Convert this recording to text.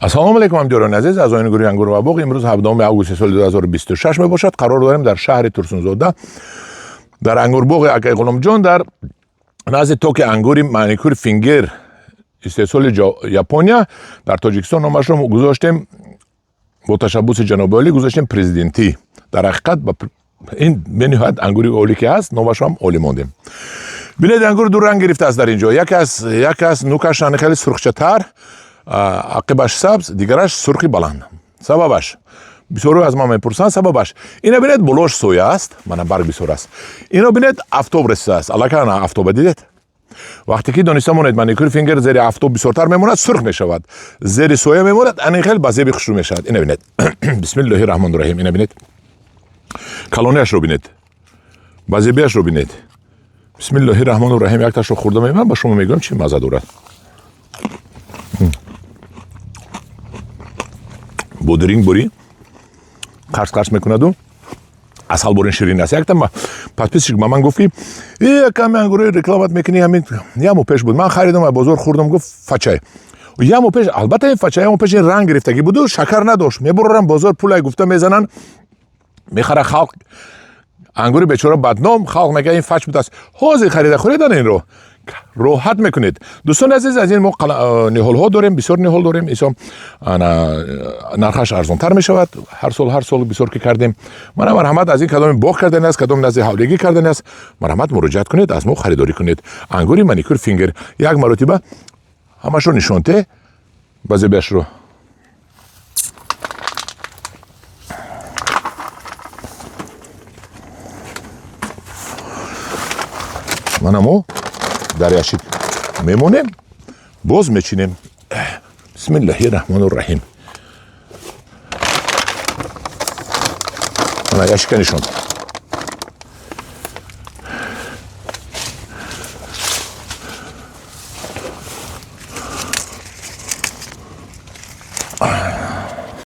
السلام علیکم همکاران عزیز از آینه گوری انگور و باغ. امروز 17 آگوست سال 2026 می باشد. قرار داریم در شهر ترسونزاده در انگور باغ اکای غلام جان در نزد توک انگوری مانیکور فینگر استحصال ژاپنیا در تاجیکستان نامش رو گذاشتیم با تشبوس جناب عالی گذاشتیم پرزیدنتی. در حقیقت این به نهایت انگوری عالی که هست نامش هم عالی ماندیم. ببینید انگور دو رنگ گرفته است در اینجا. یک از نوکش خیلی سرخشتر، عقبش سبز، دیگرش سرخی بلند. سببش بسیاری از ما میپرسند سببش اینا ببینید بلوش سویا است، من برگ بسیار است. اینا ببینید آفتاب رسیده است. الان آفتاب دیدید؟ وقتی که دانسته مونید مانیکور فینگر زیر آفتاب بسیارتر میموند سرخ میشود، زیر سایه میموند این خیلی بازی خوشرو میشود. اینا ببینید. بسم الله الرحمن الرحیم. اینا ببینید کلونیش رو ببینید، بازیش رو ببینید. بسم الله الرحمن الرحیم. یک تاشو خورده من با شما میگم چی مزه داره. بودرینگ بوری قرص میکند و اصل بورین شیرین است. یک تام پس پیشش مامان گفتی کم انگوری رکلامت میکنی همین یامو پیش بود من خریدم و بازار خوردم گفت فچای و یامو پیش البته این فچای یامو پیش رنگ گرفتگی بود و شکر نداشت. میبرم بازار پولای گفته میزنن میخره خلق انگوری بیچاره بدنام خلق میگه این فچ بود است. حاضر خرید خوردن این رو راحت میکنید. دوستان عزیز از این ما نهال ها داریم، بسیار نهال داریم. ایسا نرخش ارزان تر میشود هر سال بسیار که کردیم. مرحمت از این کدام باغ کردن است کدام نزد حولگی کردن است مرحمت مراجعت کنید از ما خریداری کنید. انگوری مانیکور فینگر یک مرتبه همش رو نشانته بازی بهش رو منمو در یاشید میمونیم باز میچینیم. بسم الله الرحمن الرحیم. من یاشید نشون